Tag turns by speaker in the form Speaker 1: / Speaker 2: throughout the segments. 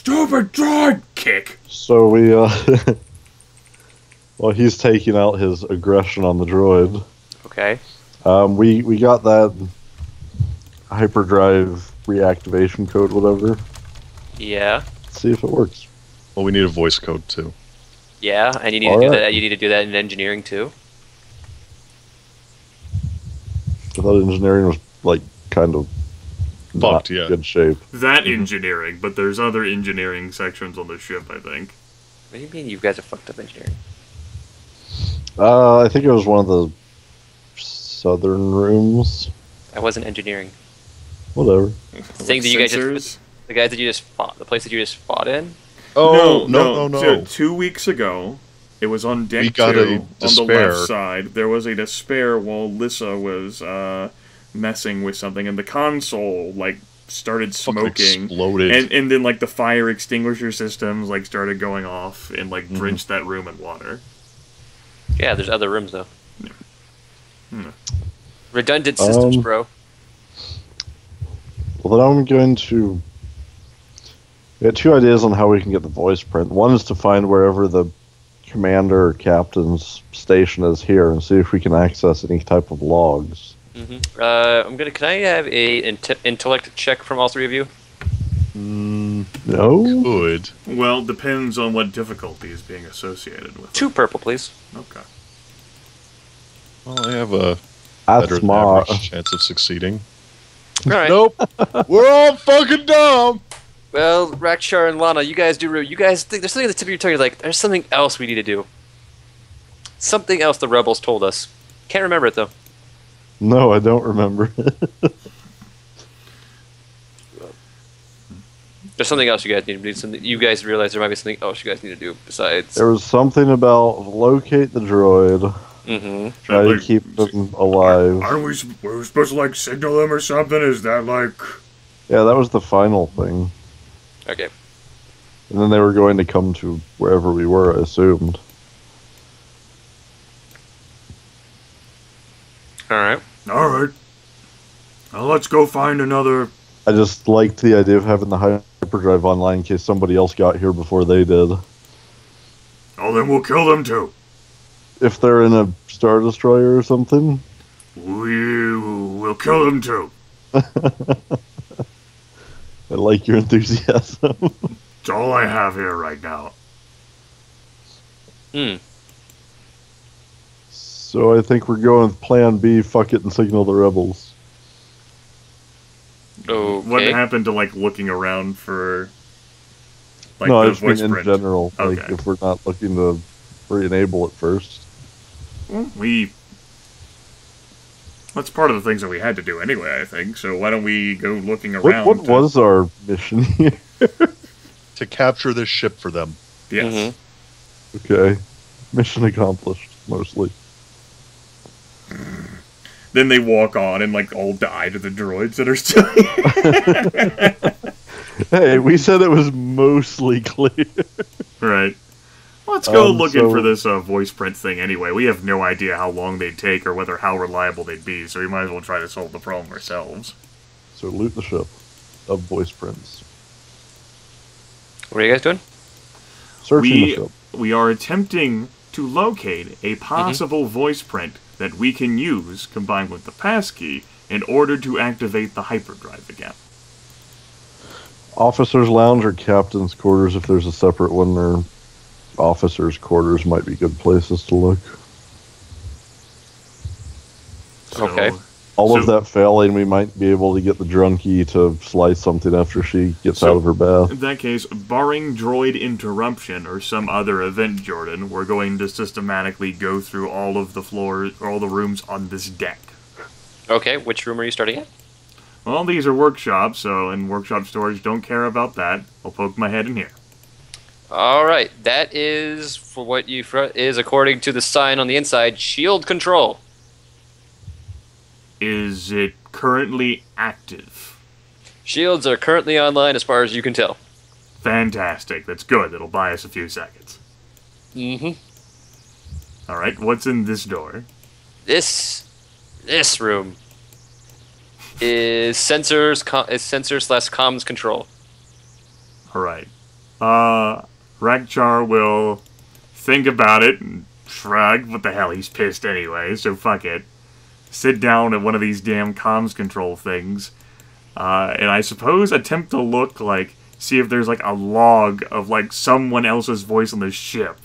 Speaker 1: stupid droid! Kick!
Speaker 2: So we, well, he's taking out his aggression on the droid.
Speaker 3: Okay.
Speaker 2: We got that hyperdrive reactivation code, whatever.
Speaker 3: Yeah.
Speaker 2: Let's see if it works.
Speaker 4: Well, we need a voice code too.
Speaker 3: Yeah, and you need to do that. You need to do that in engineering too.
Speaker 2: I thought engineering was like kind of
Speaker 4: fucked,
Speaker 2: not good shape.
Speaker 1: That engineering, but there's other engineering sections on the ship, I think.
Speaker 3: What do you mean you guys are fucked up engineering?
Speaker 2: I think it was one of the southern rooms.
Speaker 3: That wasn't engineering.
Speaker 2: Whatever.
Speaker 3: The thing that you guys just, the guys that you just fought, the place that you just fought in.
Speaker 4: Oh no!
Speaker 1: 2 weeks ago, it was on deck
Speaker 4: we got
Speaker 1: 2
Speaker 4: a
Speaker 1: on the left side. There was a despair while Lissa was messing with something, and the console like started smoking,
Speaker 4: exploded,
Speaker 1: and then like the fire extinguisher systems like started going off and like drenched that room in water.
Speaker 3: Yeah, there's other rooms though.
Speaker 1: Yeah.
Speaker 3: Redundant systems, bro.
Speaker 2: Well, then I'm going to. We got two ideas on how we can get the voice print. One is to find wherever the commander or captain's station is here and see if we can access any type of logs.
Speaker 3: Mm-hmm. Can I have a intellect check from all three of you?
Speaker 2: No.
Speaker 4: Good.
Speaker 1: Well, depends on what difficulty is being associated with it.
Speaker 3: 2 purple, please.
Speaker 1: Okay.
Speaker 4: Well, I have a
Speaker 2: That's
Speaker 4: better than
Speaker 2: smart.
Speaker 4: average chance of succeeding.
Speaker 3: All right.
Speaker 4: Nope. We're all fucking dumb.
Speaker 3: Well, Rakcharr and Laana, you guys do. You guys think there's something at the tip of your tongue. You're like, there's something else we need to do. Something else the rebels told us. Can't remember it though.
Speaker 2: No, I don't remember.
Speaker 3: There's something else you guys need to do. Something you guys realize there might be something else you guys need to do besides.
Speaker 2: There was something about locate the droid.
Speaker 3: Mm-hmm.
Speaker 2: Try to keep them alive.
Speaker 1: Aren't we supposed to like signal them or something? Is that like?
Speaker 2: Yeah, that was the final thing.
Speaker 3: Okay.
Speaker 2: And then they were going to come to wherever we were, I assumed.
Speaker 3: Alright.
Speaker 1: Alright. Now let's go find another...
Speaker 2: I just liked the idea of having the hyperdrive online in case somebody else got here before they did.
Speaker 1: Oh, then we'll kill them too.
Speaker 2: If they're in a Star Destroyer or something?
Speaker 1: We'll kill them too.
Speaker 2: I like your enthusiasm.
Speaker 1: It's all I have here right now.
Speaker 2: So I think we're going with plan B, fuck it and signal the rebels.
Speaker 3: Okay.
Speaker 1: What happened to like looking around for like
Speaker 2: no,
Speaker 1: the
Speaker 2: I just mean in general.
Speaker 1: Okay.
Speaker 2: Like if we're not looking to re-enable it first.
Speaker 1: That's part of the things that we had to do anyway, I think. So why don't we go looking around?
Speaker 2: What was our mission here?
Speaker 4: To capture this ship for them.
Speaker 1: Yes.
Speaker 2: Okay. Mission accomplished, mostly.
Speaker 1: Then they walk on and like all die to the droids that are still here.
Speaker 2: Hey, we said it was mostly clear.
Speaker 1: Right. Let's go looking for this voice print thing anyway. We have no idea how long they'd take or how reliable they'd be, so we might as well try to solve the problem ourselves.
Speaker 2: So loot the ship of voice prints.
Speaker 3: What are you guys doing?
Speaker 2: Searching the ship.
Speaker 1: We are attempting to locate a possible voice print that we can use, combined with the passkey, in order to activate the hyperdrive again.
Speaker 2: Officers' lounge or captain's quarters, if there's a separate one, or officers' quarters might be good places to look.
Speaker 3: Okay.
Speaker 2: All of that failing, we might be able to get the drunkie to slice something after she gets out of her bath.
Speaker 1: In that case, barring droid interruption or some other event, Jordan, we're going to systematically go through all of the floors, or all the rooms on this deck.
Speaker 3: Okay, which room are you starting at?
Speaker 1: Well, these are workshops, so in workshop storage, don't care about that. I'll poke my head in here.
Speaker 3: Alright, that is, for what you is according to the sign on the inside, shield control.
Speaker 1: Is it currently active?
Speaker 3: Shields are currently online as far as you can tell.
Speaker 1: Fantastic. That's good. It'll buy us a few seconds. Alright, what's in this door?
Speaker 3: This room is sensor/comms control.
Speaker 1: Alright. Rakcharr will think about it and shrug. What the hell, he's pissed anyway, so fuck it. Sit down at one of these damn comms control things, and I suppose attempt to look like, see if there's like a log of like someone else's voice on the ship,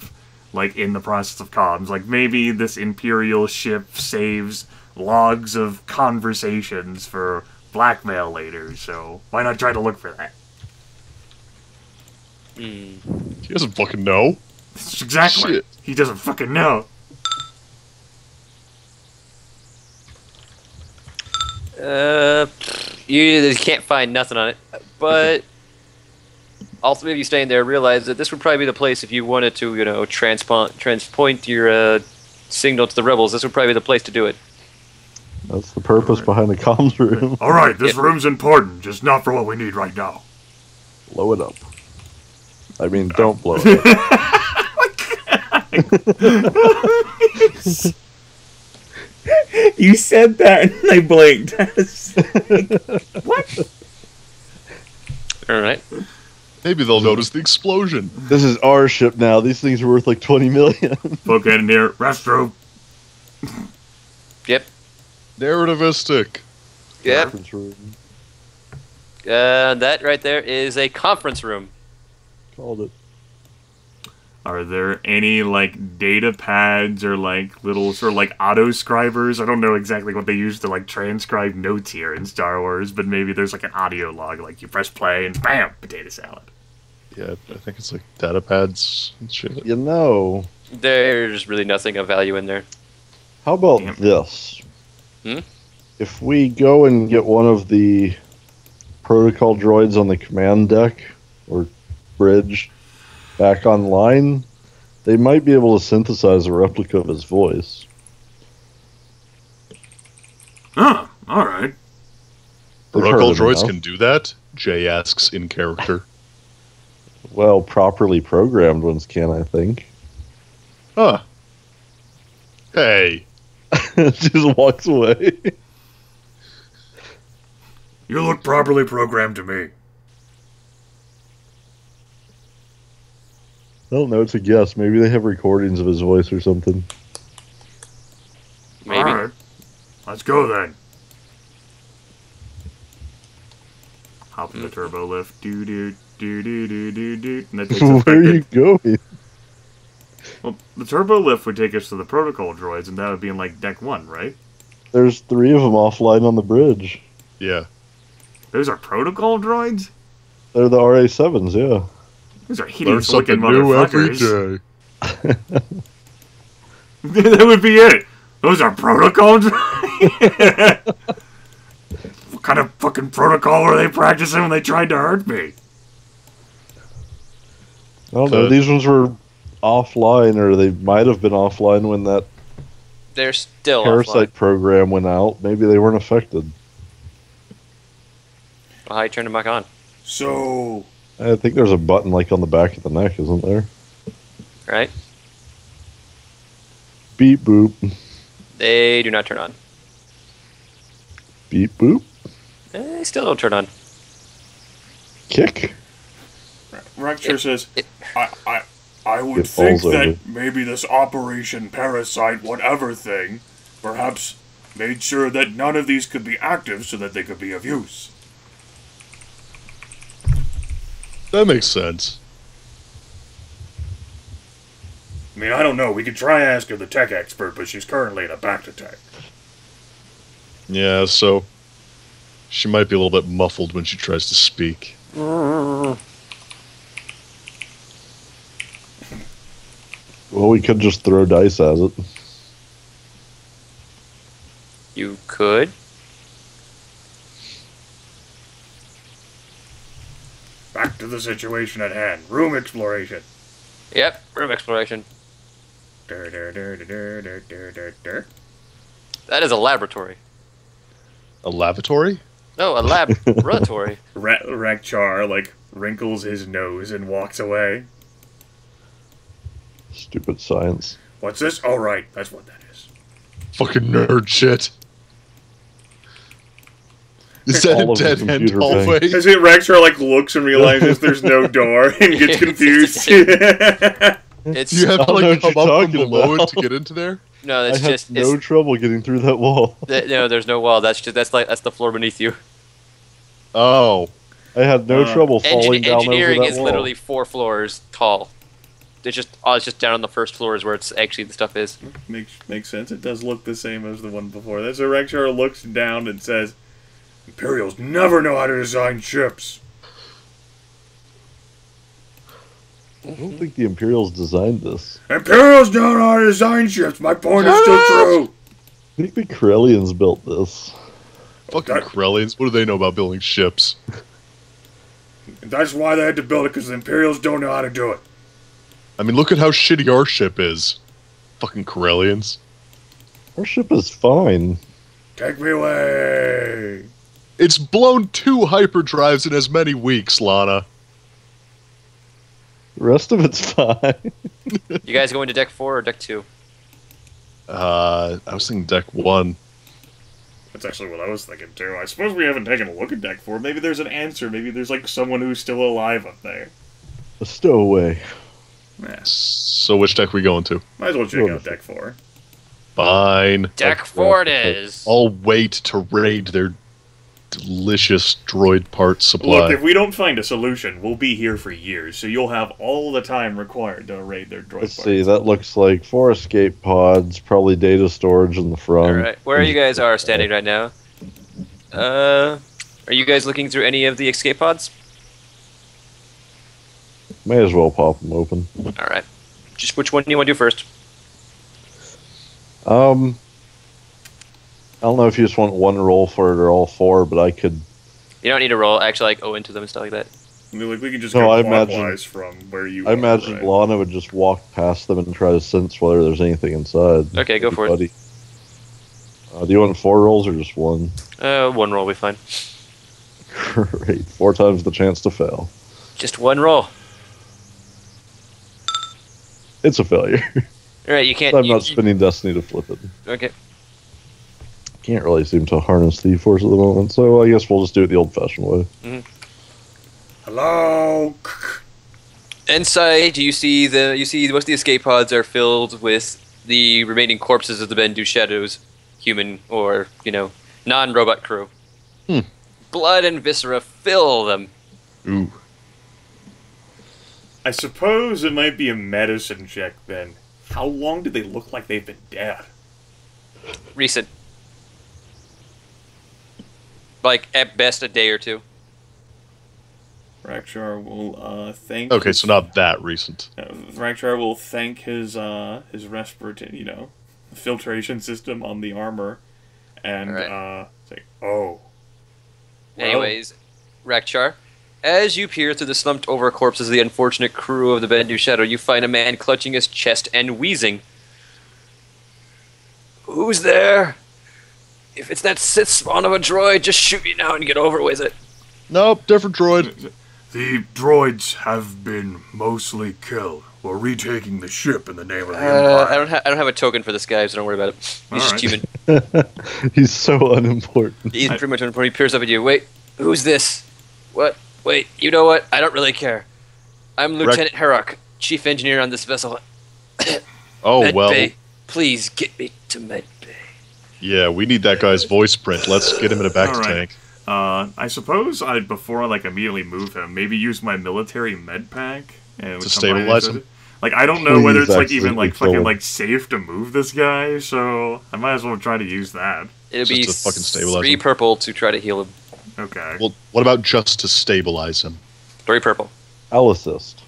Speaker 1: like in the process of comms. Like maybe this Imperial ship saves logs of conversations for blackmail later, so why not try to look for that?
Speaker 4: He doesn't fucking know.
Speaker 1: Exactly.
Speaker 4: Shit.
Speaker 1: He doesn't fucking know.
Speaker 3: You can't find nothing on it, but all three of you staying there realize that this would probably be the place if you wanted to, you know, transpoint your signal to the rebels. This would probably be the place to do it.
Speaker 2: That's the purpose behind the comms room.
Speaker 1: Alright, this room's important, just not for what we need right now.
Speaker 2: Blow it up. I mean, don't blow it up.
Speaker 1: You said that and I blinked. What?
Speaker 3: Alright.
Speaker 4: Maybe they'll notice the explosion.
Speaker 2: This is our ship now. These things are worth like 20 million.
Speaker 1: Folk in here, restroom.
Speaker 3: Yep.
Speaker 4: Narrativistic.
Speaker 3: Yep.
Speaker 2: Conference room.
Speaker 3: That right there is a conference room.
Speaker 2: Called it.
Speaker 1: Are there any, like, data pads or, like, little sort of, like, auto-scribers? I don't know exactly what they use to, like, transcribe notes here in Star Wars, but maybe there's, like, an audio log. Like, you press play and bam, potato salad.
Speaker 4: Yeah, I think it's like data pads and shit.
Speaker 2: You know,
Speaker 3: There's really nothing of value in there.
Speaker 2: how about
Speaker 1: Damn.
Speaker 2: this?
Speaker 3: Hmm?
Speaker 2: If we go and get one of the protocol droids on the command deck or bridge back online, they might be able to synthesize a replica of his voice.
Speaker 1: Oh, alright.
Speaker 2: They've
Speaker 4: Protocol
Speaker 2: heard him
Speaker 4: droids
Speaker 2: now.
Speaker 4: can do that? Jay asks in character.
Speaker 2: Well, properly programmed ones can, I think.
Speaker 4: Huh. Hey.
Speaker 2: Just walks away.
Speaker 1: You look properly programmed to me.
Speaker 2: I don't know, it's a guess. Maybe they have recordings of his voice or something.
Speaker 3: Maybe.
Speaker 1: Alright. Let's go then. Hop in the turbo lift. Do do do do do do do. And that takes us
Speaker 2: Where
Speaker 1: back
Speaker 2: are you going?
Speaker 1: Well, the turbo lift would take us to the protocol droids, and that would be in like deck 1, right?
Speaker 2: There's 3 of them offline on the bridge.
Speaker 4: Yeah.
Speaker 1: Those are protocol droids?
Speaker 2: They're the RA7s, yeah.
Speaker 1: Those are
Speaker 4: Learn
Speaker 1: hideous
Speaker 4: something
Speaker 1: looking
Speaker 4: new every
Speaker 1: motherfuckers.
Speaker 4: day.
Speaker 1: That would be it. Those are protocol droids? What kind of fucking protocol were they practicing when they tried to hurt me?
Speaker 2: I don't know, these ones were offline, or they might have been offline when that
Speaker 3: They're still
Speaker 2: Parasite
Speaker 3: offline.
Speaker 2: program went out. Maybe they weren't affected.
Speaker 3: Well, how you turn them back on?
Speaker 1: So,
Speaker 2: I think there's a button like on the back of the neck, isn't there?
Speaker 3: Right?
Speaker 2: Beep boop.
Speaker 3: They do not turn on.
Speaker 2: Beep boop.
Speaker 3: They still don't turn on.
Speaker 2: Kick.
Speaker 1: Rakcharr says, I would
Speaker 2: It
Speaker 1: think
Speaker 2: falls
Speaker 1: that
Speaker 2: over.
Speaker 1: maybe this Operation Parasite whatever thing perhaps made sure that none of these could be active so that they could be of use.
Speaker 4: That makes sense.
Speaker 1: I mean, I don't know. We could try asking the tech expert, but she's currently in a back to tech.
Speaker 4: Yeah, so she might be a little bit muffled when she tries to speak.
Speaker 2: Well, we could just throw dice at it.
Speaker 3: You could.
Speaker 1: Back to the situation at hand. Room exploration.
Speaker 3: Yep, room exploration.
Speaker 1: Dur, dur, dur, dur, dur, dur, dur, dur.
Speaker 3: That is a laboratory.
Speaker 4: A lavatory?
Speaker 3: No, a laboratory.
Speaker 1: Rakcharr, like, wrinkles his nose and walks away.
Speaker 2: Stupid science.
Speaker 1: What's this? Oh, right. That's what that is.
Speaker 4: Fucking nerd shit. Is that
Speaker 2: All
Speaker 4: a
Speaker 2: of the
Speaker 4: dead end
Speaker 2: computer
Speaker 4: hallway?
Speaker 1: As it Rakcharr like looks and realizes there's no door and gets confused.
Speaker 3: It's
Speaker 4: You have
Speaker 2: I
Speaker 4: to
Speaker 2: don't know
Speaker 4: like
Speaker 2: what
Speaker 4: come
Speaker 2: you're
Speaker 4: up from
Speaker 2: talking
Speaker 4: below it
Speaker 2: about.
Speaker 4: to get into there?
Speaker 3: no,
Speaker 2: I
Speaker 3: it's
Speaker 2: had
Speaker 3: just
Speaker 2: no trouble getting through that wall.
Speaker 3: no. There's no wall. That's the floor beneath you.
Speaker 4: Oh.
Speaker 2: I had no trouble falling down
Speaker 3: Engineering
Speaker 2: over that
Speaker 3: is
Speaker 2: wall.
Speaker 3: literally 4 floors tall. It's just down on the first floor is where it's actually the stuff is.
Speaker 1: Makes sense. It does look the same as the one before. That's so Rakcharr looks down and says, "Imperials never know how to design ships."
Speaker 2: I don't think the Imperials designed this.
Speaker 1: Imperials don't know how to design ships. My point is still true.
Speaker 2: I think the Corellians built this.
Speaker 4: Fucking Corellians. What do they know about building ships?
Speaker 1: That's why they had to build it, because the Imperials don't know how to do it.
Speaker 4: I mean, look at how shitty our ship is. Fucking Corellians.
Speaker 2: Our ship is fine.
Speaker 1: Take me away.
Speaker 4: It's blown 2 hyperdrives in as many weeks, Laana.
Speaker 2: The rest of it's fine.
Speaker 3: You guys going to deck 4 or deck 2?
Speaker 4: I was thinking deck 1.
Speaker 1: That's actually what I was thinking, too. I suppose we haven't taken a look at Deck 4. Maybe there's an answer. Maybe there's, like, someone who's still alive up there.
Speaker 2: A stowaway.
Speaker 1: Yeah.
Speaker 4: So which deck we going to?
Speaker 1: Might as well check out Deck 4.
Speaker 4: Fine.
Speaker 3: Deck 4 it is!
Speaker 4: I'll wait to raid their delicious droid part supply.
Speaker 1: Look, if we don't find a solution, we'll be here for years, so you'll have all the time required to raid their droid
Speaker 2: Let's
Speaker 1: parts.
Speaker 2: see, that looks like 4 escape pods, probably data storage in the front.
Speaker 3: Alright, where you guys are standing right now? Are you guys looking through any of the escape pods?
Speaker 2: May as well pop them open.
Speaker 3: Alright. Just which one do you want to do first?
Speaker 2: I don't know if you just want one roll for it or all 4, but I could...
Speaker 3: You don't need to roll, actually, like, go into them and stuff like that.
Speaker 1: I mean, like, we can just
Speaker 2: No,
Speaker 1: go
Speaker 2: I
Speaker 1: clockwise from where you
Speaker 2: I
Speaker 1: are,
Speaker 2: imagine
Speaker 1: right?
Speaker 2: Laana would just walk past them and try to sense whether there's anything inside.
Speaker 3: Okay, go for it.
Speaker 2: Buddy. Do you want 4 rolls or just 1?
Speaker 3: 1 roll will be fine.
Speaker 2: Great. 4 times the chance to fail.
Speaker 3: Just 1 roll.
Speaker 2: It's a failure.
Speaker 3: Alright, you can't...
Speaker 2: I'm not spinning Destiny to flip it.
Speaker 3: Okay.
Speaker 2: Can't really seem to harness the force at the moment, so I guess we'll just do it the old-fashioned way.
Speaker 1: Hello?
Speaker 3: Inside, you see most of the escape pods are filled with the remaining corpses of the Bendu Shadows, human or, non-robot crew. Blood and viscera fill them.
Speaker 4: Ooh.
Speaker 1: I suppose it might be a medicine check, then. How long do they look like they've been dead?
Speaker 3: Recent. Like, at best, a day or 2.
Speaker 1: Rakcharr will thank.
Speaker 4: Okay, so not that recent.
Speaker 1: Rakcharr will thank his respirator, filtration system on the armor, and say, "Oh." Well.
Speaker 3: Anyways, Rakcharr, as you peer through the slumped-over corpses of the unfortunate crew of the Bendu Shadow, you find a man clutching his chest and wheezing. Who's there? If it's that Sith spawn of a droid, just shoot me now and get over with it.
Speaker 4: Nope, different droid.
Speaker 1: The droids have been mostly killed. We're retaking the ship in the name of the Empire.
Speaker 3: I don't have a token for this guy, so don't worry about it. He's just human.
Speaker 2: He's so unimportant.
Speaker 3: He's pretty much unimportant. He peers up at you. Wait, who's this? What? Wait, you know what? I don't really care. I'm Lieutenant Herrock, chief engineer on this vessel.
Speaker 4: Oh,
Speaker 3: Med
Speaker 4: well.
Speaker 3: Bay. Please get me to Med Bay.
Speaker 4: Yeah, we need that guy's voice print. Let's get him in a back
Speaker 1: All right.
Speaker 4: tank.
Speaker 1: I suppose before I immediately move him, maybe use my military med pack and
Speaker 4: To stabilize him?
Speaker 1: I don't know whether it's even
Speaker 2: actually
Speaker 1: fucking safe to move this guy, so I might as well try to use that.
Speaker 3: It'll
Speaker 4: Just
Speaker 3: be
Speaker 4: to fucking stabilize
Speaker 3: 3
Speaker 4: him.
Speaker 3: purple to try to heal him.
Speaker 1: Okay.
Speaker 4: Well, what about just to stabilize him?
Speaker 3: 3 purple.
Speaker 2: I'll assist.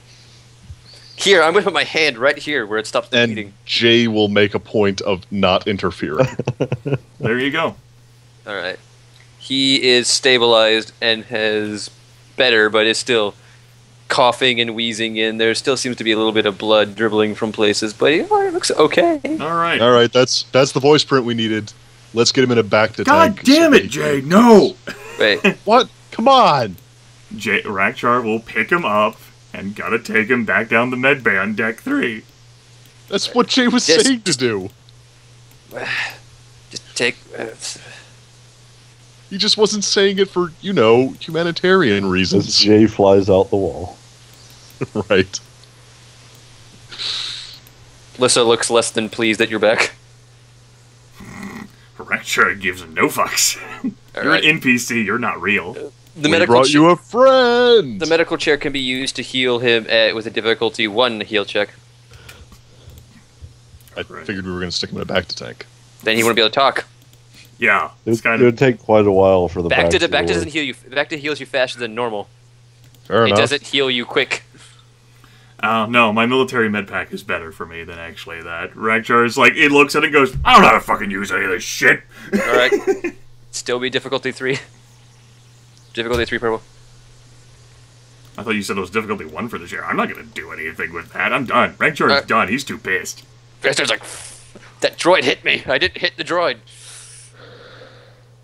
Speaker 3: Here, I'm going to put my hand right here where it stops the bleeding.
Speaker 4: And Jay will make a point of not interfering.
Speaker 1: There you go.
Speaker 3: Alright. He is stabilized and has better, but is still coughing and wheezing, and there still seems to be a little bit of blood dribbling from places, but it looks okay.
Speaker 1: All right.
Speaker 4: All right, that's the voice print we needed. Let's get him in a back to
Speaker 1: God
Speaker 4: tank.
Speaker 1: damn it, Jay! No.
Speaker 3: Wait.
Speaker 4: What? Come on!
Speaker 1: Rakcharr will pick him up and gotta take him back down the med bay on deck 3.
Speaker 4: That's what Jay was
Speaker 3: Just-
Speaker 4: saying to do.
Speaker 3: Just take...
Speaker 4: He just wasn't saying it for, humanitarian
Speaker 2: As
Speaker 4: reasons.
Speaker 2: Jay flies out the wall.
Speaker 4: Right.
Speaker 3: Lissa looks less than pleased that you're back.
Speaker 1: Rakcharr gives no fucks. You're
Speaker 3: right.
Speaker 1: an NPC, you're not real.
Speaker 3: The
Speaker 4: We
Speaker 3: medical
Speaker 4: brought you a friend!
Speaker 3: The medical chair can be used to heal him with a difficulty 1 heal check.
Speaker 4: I figured we were going to stick him in a back to tank.
Speaker 3: Then he wouldn't be able to talk.
Speaker 1: Yeah, it's
Speaker 2: It
Speaker 1: kind
Speaker 2: would
Speaker 1: of...
Speaker 2: take quite a while for the
Speaker 3: Back to
Speaker 2: to
Speaker 3: doesn't heal you. Back to heals you faster than normal.
Speaker 4: Fair
Speaker 3: It
Speaker 4: enough.
Speaker 3: doesn't heal you quick.
Speaker 1: No, my military med pack is better for me than actually that. Rakcharr is like, it looks at it and goes, I don't know how to fucking use any of this shit.
Speaker 3: Alright. Still be difficulty 3. Difficulty 3 purple.
Speaker 1: I thought you said it was difficulty 1 for the chair. I'm not going to do anything with that. I'm done. Rakcharr is done. He's too pissed.
Speaker 3: Vaster's like, that droid hit me. I didn't hit the droid.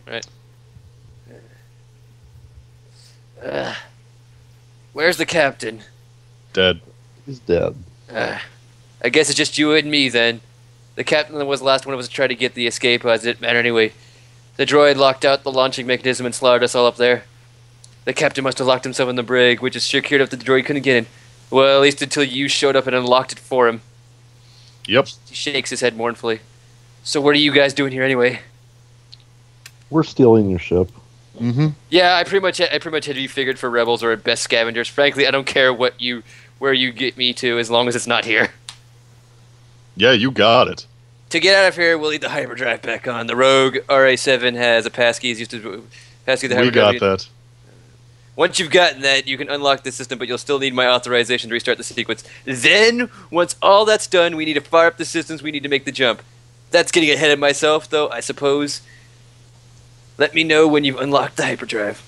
Speaker 3: Right. Where's the captain?
Speaker 4: Dead.
Speaker 2: He's dead.
Speaker 3: I guess it's just you and me then. The captain was the last one of us to try to get the escape. It didn't matter anyway. The droid locked out the launching mechanism and slaughtered us all up there. The captain must have locked himself in the brig, which is secured up that the droid couldn't get in. Well, at least until you showed up and unlocked it for him.
Speaker 4: Yep.
Speaker 3: He shakes his head mournfully. So what are you guys doing here anyway?
Speaker 2: We're stealing your ship.
Speaker 4: Mm-hmm.
Speaker 3: Yeah, I pretty much had you figured for rebels or at best scavengers. Frankly, I don't care where you get me to as long as it's not here.
Speaker 4: Yeah, you got it.
Speaker 3: To get out of here, we'll need the hyperdrive back on. The Rogue RA7 has a passkey. He's used to passkey the hyperdrive.
Speaker 4: We got that.
Speaker 3: Once you've gotten that, you can unlock the system, but you'll still need my authorization to restart the sequence. Then, once all that's done, we need to fire up the systems. We need to make the jump. That's getting ahead of myself, though, I suppose. Let me know when you've unlocked the hyperdrive.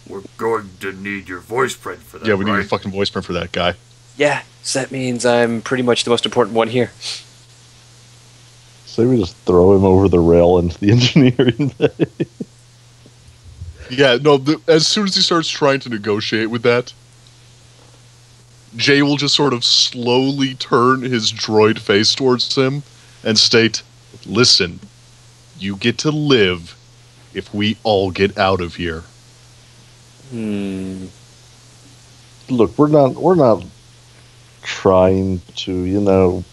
Speaker 1: We're going to need your voice print for that,
Speaker 4: Yeah, we need
Speaker 1: right?
Speaker 4: a fucking voice print for that guy.
Speaker 3: Yeah, so that means I'm pretty much the most important one here.
Speaker 2: Say we just throw him over the rail into the engineering bay.
Speaker 4: Yeah, no, as soon as he starts trying to negotiate with that, Jay will just sort of slowly turn his droid face towards him and state, listen, you get to live if we all get out of here.
Speaker 2: Look, we're not trying to,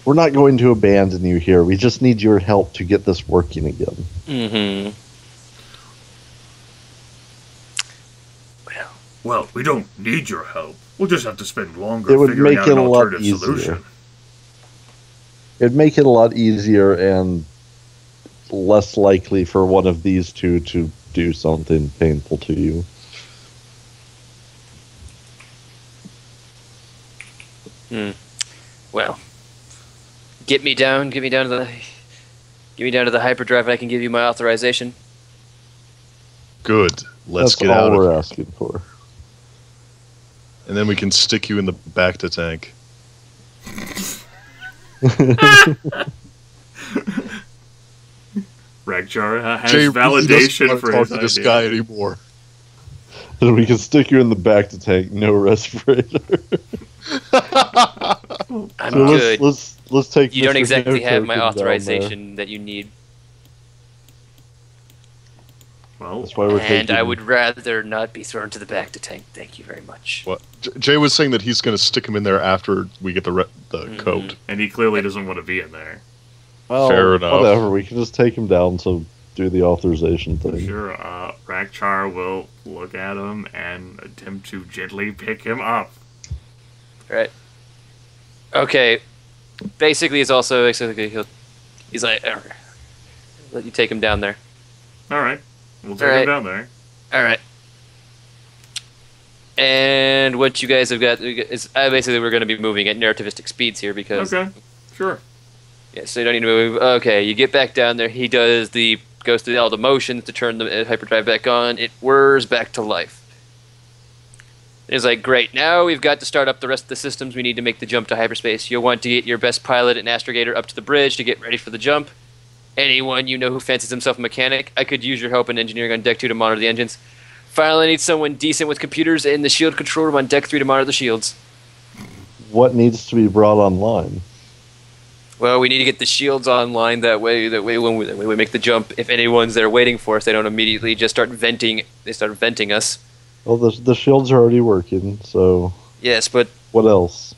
Speaker 2: we're not going to abandon you here. We just need your help to get this working again.
Speaker 3: Mm-hmm.
Speaker 1: Well, we don't need your help. We'll just have to spend longer
Speaker 2: It would
Speaker 1: figuring
Speaker 2: make
Speaker 1: out
Speaker 2: it
Speaker 1: an
Speaker 2: a lot
Speaker 1: alternative
Speaker 2: easier.
Speaker 1: solution.
Speaker 2: It'd make it a lot easier and less likely for one of these two to do something painful to you.
Speaker 3: Well, get me down to the hyperdrive and I can give you my authorization.
Speaker 4: Good. Let's
Speaker 2: That's
Speaker 4: get
Speaker 2: all
Speaker 4: out of
Speaker 2: we're
Speaker 4: here.
Speaker 2: asking for.
Speaker 4: And then we can stick you in the back to tank.
Speaker 1: Rakcharr has
Speaker 4: Jay really
Speaker 1: validation
Speaker 4: doesn't
Speaker 1: for
Speaker 4: want
Speaker 1: his
Speaker 4: to talk to this
Speaker 1: idea.
Speaker 4: guy anymore.
Speaker 2: And we can stick you in the back to tank, no respirator.
Speaker 3: I'm
Speaker 2: So
Speaker 3: good.
Speaker 2: let's take.
Speaker 3: You don't
Speaker 2: Mr.
Speaker 3: exactly have my
Speaker 2: Token down there.
Speaker 3: authorization that you need.
Speaker 1: Well,
Speaker 2: That's why we're
Speaker 3: And
Speaker 2: taking.
Speaker 3: I would rather not be thrown to the back to tank. Thank you very much.
Speaker 4: What? Jay was saying that he's going to stick him in there after we get the code.
Speaker 1: and he clearly doesn't want to be in there.
Speaker 2: Well,
Speaker 4: Fair enough.
Speaker 2: Whatever. We can just take him down to do the authorization thing.
Speaker 1: Sure, Rakcharr will look at him and attempt to gently pick him up.
Speaker 3: Right. Okay. Basically, he's like, let you take him down there.
Speaker 1: Alright, we'll take
Speaker 3: Alright.
Speaker 1: him down there.
Speaker 3: All right. And what you guys have got is basically we're going to be moving at narrativistic speeds here because
Speaker 1: Okay, sure.
Speaker 3: yeah, so you don't need to move. Okay, you get back down there. He goes through all the motions to turn the hyperdrive back on. It whirs back to life. It's like, great, now we've got to start up the rest of the systems. We need to make the jump to hyperspace. You'll want to get your best pilot and astrogator up to the bridge to get ready for the jump. Anyone you know who fancies himself a mechanic, I could use your help in engineering on Deck 2 to monitor the engines. Finally, I need someone decent with computers in the shield control room on Deck 3 to monitor the shields.
Speaker 2: What needs to be brought online?
Speaker 3: Well, we need to get the shields online that way. When we make the jump, if anyone's there waiting for us, they don't immediately just start venting. They start venting us.
Speaker 2: Well, the shields are already working, so
Speaker 3: Yes, but
Speaker 2: what else?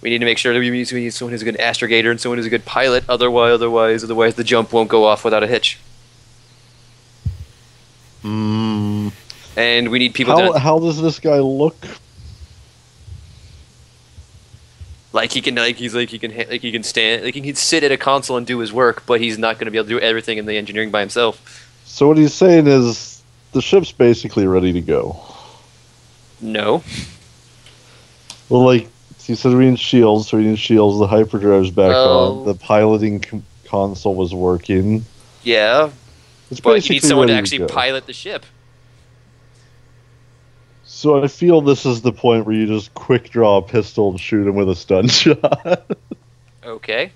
Speaker 3: we need to make sure that we need someone who's a good astrogator and someone who's a good pilot. Otherwise, the jump won't go off without a hitch.
Speaker 4: Mm,
Speaker 3: And we need people
Speaker 2: How does this guy look?
Speaker 3: he can sit at a console and do his work, but he's not going to be able to do everything in the engineering by himself.
Speaker 2: So what he's saying is the ship's basically ready to go.
Speaker 3: No.
Speaker 2: Well, like he said, we need shields. So we need shields. The hyperdrive's back on. The piloting console was working.
Speaker 3: Yeah,
Speaker 2: It's
Speaker 3: but you need
Speaker 2: basically
Speaker 3: someone to
Speaker 2: ready
Speaker 3: actually
Speaker 2: go.
Speaker 3: pilot the ship.
Speaker 2: So I feel this is the point where you just quick draw a pistol and shoot him with a stun shot.
Speaker 3: Okay.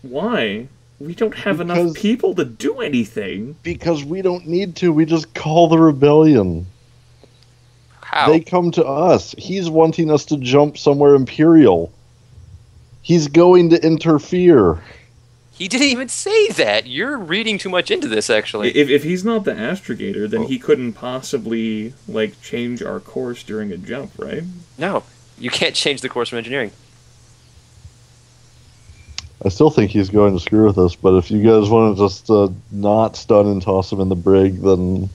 Speaker 1: Why? We don't have enough
Speaker 2: Because-
Speaker 1: people to do anything.
Speaker 2: Because we don't need to. We just call the rebellion.
Speaker 3: How?
Speaker 2: They come to us. He's wanting us to jump somewhere Imperial. He's going to interfere.
Speaker 3: He didn't even say that. You're reading too much into this, actually.
Speaker 1: If he's not the astrogator, then he couldn't possibly change our course during a jump, right?
Speaker 3: No, you can't change the course from engineering.
Speaker 2: I still think he's going to screw with us, but if you guys want to just not stun and toss him in the brig, then...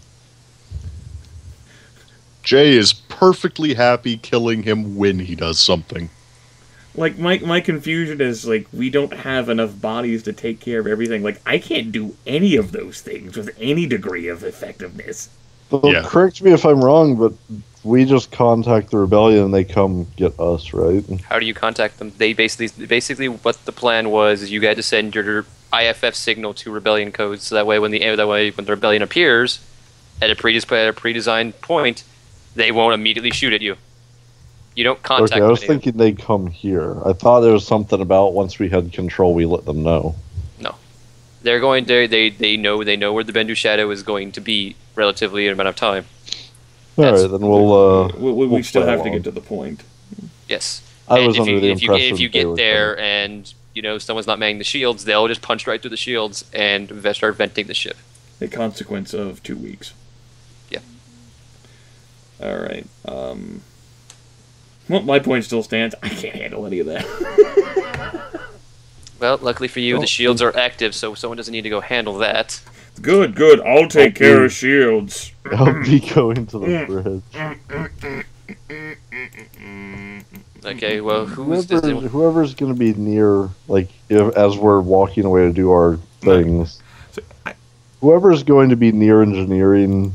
Speaker 4: Jay is perfectly happy killing him when he does something.
Speaker 1: My confusion is, we don't have enough bodies to take care of everything. I can't do any of those things with any degree of effectiveness.
Speaker 2: Well,
Speaker 4: Yeah.
Speaker 2: correct me if I'm wrong, but we just contact the rebellion and they come get us, right?
Speaker 3: How do you contact them? They basically what the plan was is you had to send your IFF signal to rebellion codes, so that way when the rebellion appears at a pre-designed point, they won't immediately shoot at you. You don't contact
Speaker 2: Okay,
Speaker 3: them.
Speaker 2: I was thinking they'd come here. I thought there was something about once we had control, we let them know.
Speaker 3: No, they're going to. They know where the Bendu Shadow is going to be relatively in a amount of time.
Speaker 2: All
Speaker 3: That's-
Speaker 2: right, then we'll.
Speaker 1: We still
Speaker 2: play
Speaker 1: have to
Speaker 2: along.
Speaker 1: get to the point.
Speaker 3: Yes.
Speaker 2: I
Speaker 3: And
Speaker 2: was
Speaker 3: if
Speaker 2: under
Speaker 3: you,
Speaker 2: the
Speaker 3: if you,
Speaker 2: impression
Speaker 3: if you
Speaker 2: they
Speaker 3: get
Speaker 2: were
Speaker 3: there
Speaker 2: coming.
Speaker 3: and someone's not manning the shields, they'll just punch right through the shields and start venting the ship.
Speaker 1: A consequence of 2 weeks.
Speaker 3: Yeah.
Speaker 1: All right. Well, my point still stands. I can't handle any of that.
Speaker 3: Well, luckily for you,
Speaker 2: Well,
Speaker 3: the shields are active, so someone doesn't need to go handle that.
Speaker 1: Good. I'll take care of shields.
Speaker 2: I'll be going to the bridge.
Speaker 3: Okay, well, who's this?
Speaker 2: Whoever's going to be near, as we're walking away to do our things, whoever's going to be near engineering,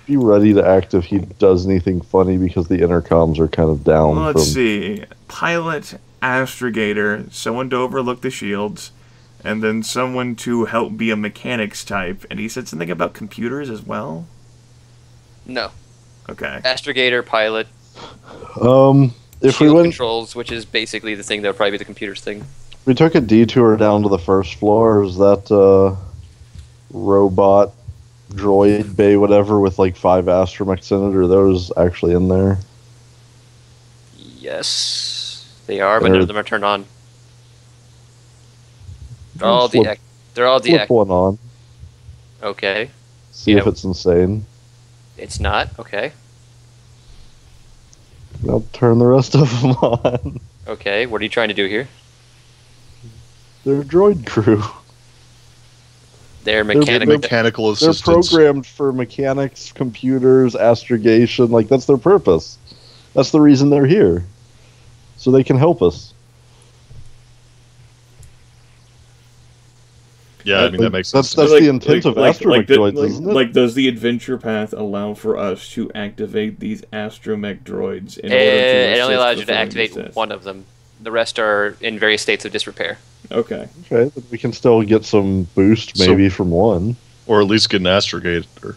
Speaker 2: be ready to act if he does anything funny because the intercoms are kind of down.
Speaker 1: Let's see. Pilot, astrogator, someone to overlook the shields, and then someone to help be a mechanics type. And he said something about computers as well?
Speaker 3: No.
Speaker 1: Okay.
Speaker 3: Astrogator, pilot,
Speaker 2: If we
Speaker 3: shield
Speaker 2: went,
Speaker 3: controls, which is basically the thing that would probably be the computers thing.
Speaker 2: we took a detour down to the first floor. Is that robot droid bay, whatever, with 5 astromechs in it? Are those actually in there?
Speaker 3: Yes, they are, but none of them are turned on. They're all
Speaker 2: Flip
Speaker 3: deactivated.
Speaker 2: one on.
Speaker 3: Okay.
Speaker 2: See if it's insane.
Speaker 3: It's not. Okay.
Speaker 2: I'll turn the rest of them on.
Speaker 3: Okay. What are you trying to do here?
Speaker 2: They're droid crew.
Speaker 3: They're
Speaker 2: They're
Speaker 3: mechanical.
Speaker 4: Mechanical
Speaker 2: They're
Speaker 4: assistance.
Speaker 2: programmed for mechanics, computers, astrogation. That's their purpose. That's the reason they're here. So they can help us.
Speaker 4: Yeah, I mean, that makes sense.
Speaker 2: That's the intent of astromech droids, isn't it?
Speaker 1: Does the adventure path allow for us to activate these astromech droids in order to
Speaker 3: It only
Speaker 1: assist
Speaker 3: allows you to
Speaker 1: fulfilling
Speaker 3: activate
Speaker 1: these tasks?
Speaker 3: one of them. The rest are in various states of disrepair.
Speaker 1: Okay.
Speaker 2: Okay, but we can still get some boost maybe from one.
Speaker 4: Or at least get an astrogator.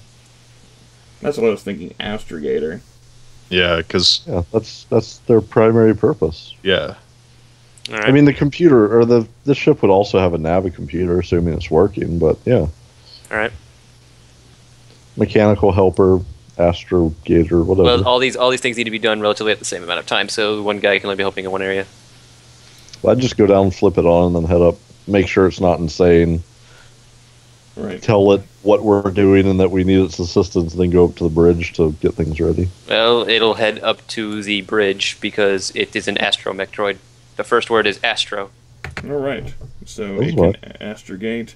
Speaker 1: That's what I was thinking, astrogator.
Speaker 4: Yeah, because,
Speaker 2: Yeah, that's their primary purpose.
Speaker 4: yeah.
Speaker 3: All right.
Speaker 2: I mean, the computer or the ship would also have a navicomputer, assuming it's working. But yeah,
Speaker 3: All right.
Speaker 2: mechanical helper, astrogator, whatever.
Speaker 3: Well, all these things need to be done relatively at the same amount of time, so one guy can only be helping in one area.
Speaker 2: I'd just go down, flip it on, and then head up. Make sure it's not insane.
Speaker 1: Right.
Speaker 2: Tell it what we're doing and that we need its assistance, and then go up to the bridge to get things ready.
Speaker 3: Well, it'll head up to the bridge because it is an astromech droid. The first word is astro.
Speaker 1: All right. So
Speaker 2: That's
Speaker 1: it can astrogate.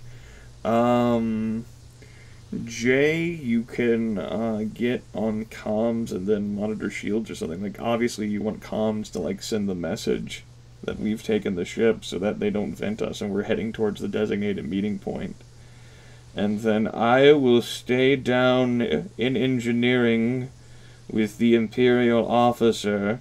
Speaker 1: Jay, you can get on comms and then monitor shields or something. Like, obviously you want comms to, like, send the message that we've taken the ship so that they don't vent us and we're heading towards the designated meeting point. And then I will stay down in engineering with the Imperial officer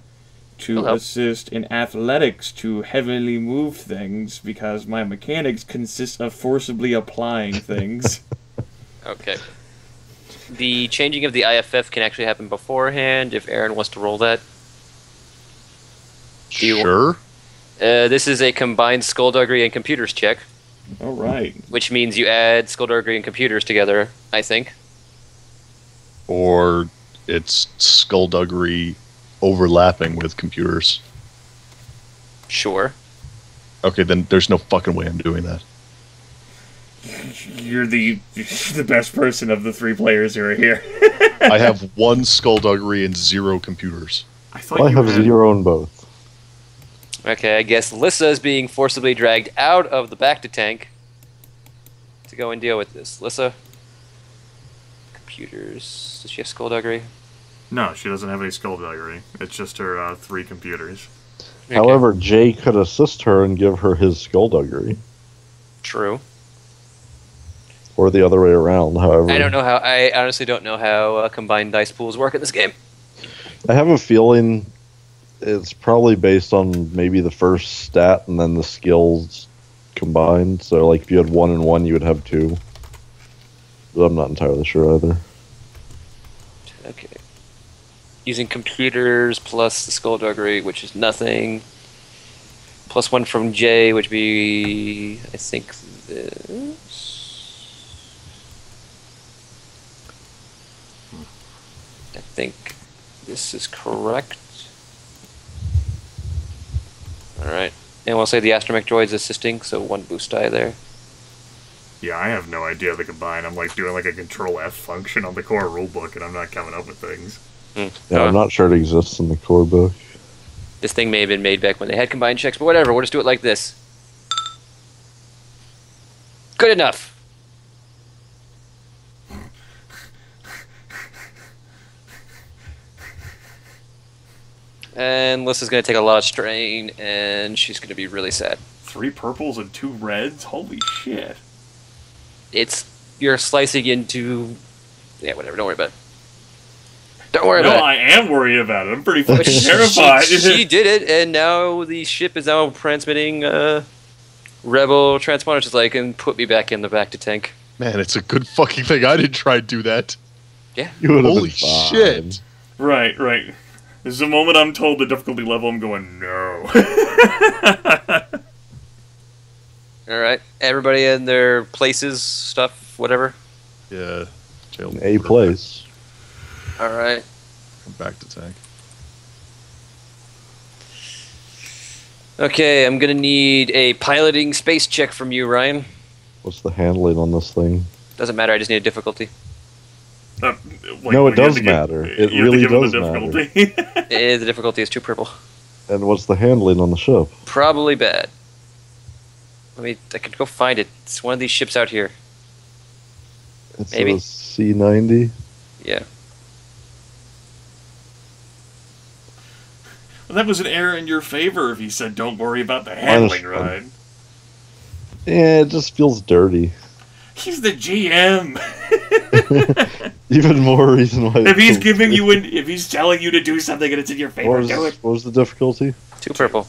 Speaker 1: to assist in athletics to heavily move things because my mechanics consist of forcibly applying things.
Speaker 3: Okay. The changing of the IFF can actually happen beforehand if Aaron wants to roll that.
Speaker 4: Sure.
Speaker 3: This is a combined skullduggery and computers check.
Speaker 1: All right.
Speaker 3: Which means you add skullduggery and computers together, I think.
Speaker 4: Or it's skullduggery overlapping with computers.
Speaker 3: Sure.
Speaker 4: Okay, then there's no fucking way I'm doing that.
Speaker 1: You're the best person of the 3 players who are here.
Speaker 4: I have 1 skullduggery and 0 computers.
Speaker 1: I thought
Speaker 2: I
Speaker 1: you
Speaker 2: have
Speaker 1: had...
Speaker 2: 0 on both.
Speaker 3: Okay, I guess Lissa is being forcibly dragged out of the back-to-tank to go and deal with this. Lissa? Computers. Does she have skullduggery?
Speaker 1: No, she doesn't have any skullduggery. It's just her 3 computers.
Speaker 3: Okay.
Speaker 2: However, Jay could assist her and give her his skullduggery.
Speaker 3: True.
Speaker 2: Or the other way around, however.
Speaker 3: I honestly don't know how combined dice pools work in this game.
Speaker 2: I have a feeling it's probably based on maybe the first stat and then the skills combined. So, like, if you had 1 and 1, you would have 2. But I'm not entirely sure either.
Speaker 3: Okay. Using computers plus the skullduggery, which is nothing. Plus 1 from Jay, which would be, I think, this. I think this is correct. Alright. And we'll say the astromech droid's assisting, so 1 boost die there.
Speaker 1: Yeah, I have no idea the combine. I'm like doing like a Control F function on the core rulebook, and I'm not coming up with things.
Speaker 2: Yeah, I'm not sure it exists in the core book.
Speaker 3: This thing may have been made back when they had combined checks, but whatever, we'll just do it like this. Good enough. And Lissa's going to take a lot of strain, and she's going to be really sad.
Speaker 1: 3 purples and 2 reds? Holy shit.
Speaker 3: You're slicing into... Yeah, whatever, don't worry about it. Don't worry about it.
Speaker 1: No, I am worried about it. I'm pretty fucking terrified.
Speaker 3: She did it, and now the ship is now transmitting rebel transponders. It's like, and put me back in the back-to-tank.
Speaker 4: Man, it's a good fucking thing I didn't try and do that.
Speaker 3: Yeah.
Speaker 2: You would have
Speaker 4: Holy
Speaker 2: been fine.
Speaker 4: shit.
Speaker 1: Right. This is the moment I'm told the difficulty level, I'm going, no.
Speaker 3: Alright, everybody in their places, stuff, whatever.
Speaker 4: Yeah.
Speaker 2: A place.
Speaker 3: Alright.
Speaker 4: Come back to tank.
Speaker 3: Okay, I'm gonna need a piloting space check from you, Ryan.
Speaker 2: What's the handling on this thing?
Speaker 3: Doesn't matter, I just need a difficulty.
Speaker 2: No, it does matter. It really does matter.
Speaker 3: The difficulty is 2 purple.
Speaker 2: And what's the handling on the ship?
Speaker 3: Probably bad. I could go find it. It's one of these ships out here.
Speaker 2: It's
Speaker 3: Maybe.
Speaker 2: a C-90.
Speaker 3: Yeah.
Speaker 1: Well, that was an error in your favor if he said don't worry about the handling, right?
Speaker 2: Yeah, it just feels dirty.
Speaker 1: He's the GM.
Speaker 2: Even more reason why.
Speaker 1: If he's giving you if he's telling you to do something and it's in your favor, do it.
Speaker 2: What was the difficulty?
Speaker 3: 2 purple.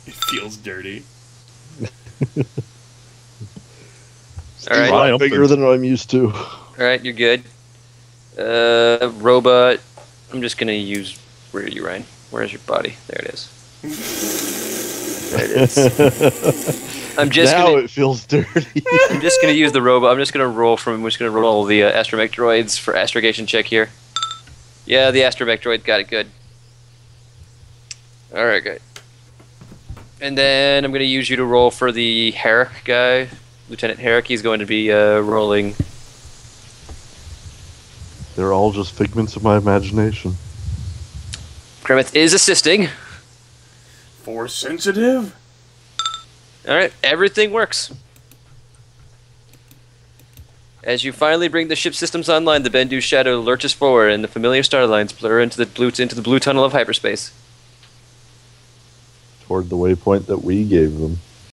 Speaker 1: It feels dirty.
Speaker 3: Alright.
Speaker 2: A lot bigger than I'm used to.
Speaker 3: Alright, you're good. Robot. I'm just gonna use. Where are you, Ryan? Where's your body? There it is. There it is.
Speaker 2: It feels dirty.
Speaker 3: I'm just gonna use the robot. I'm just gonna roll the astromech droids for astrogation check here. Yeah, the astromech droid got it good. Alright, good. And then I'm going to use you to roll for the Herrick guy. Lieutenant Herrick, he's going to be rolling.
Speaker 2: They're all just figments of my imagination.
Speaker 3: Grimith is assisting.
Speaker 1: Force sensitive?
Speaker 3: Alright, everything works. As you finally bring the ship systems online, the Bendu shadow lurches forward and the familiar star lines blur into the blue tunnel of hyperspace.
Speaker 2: Toward the waypoint that we gave them.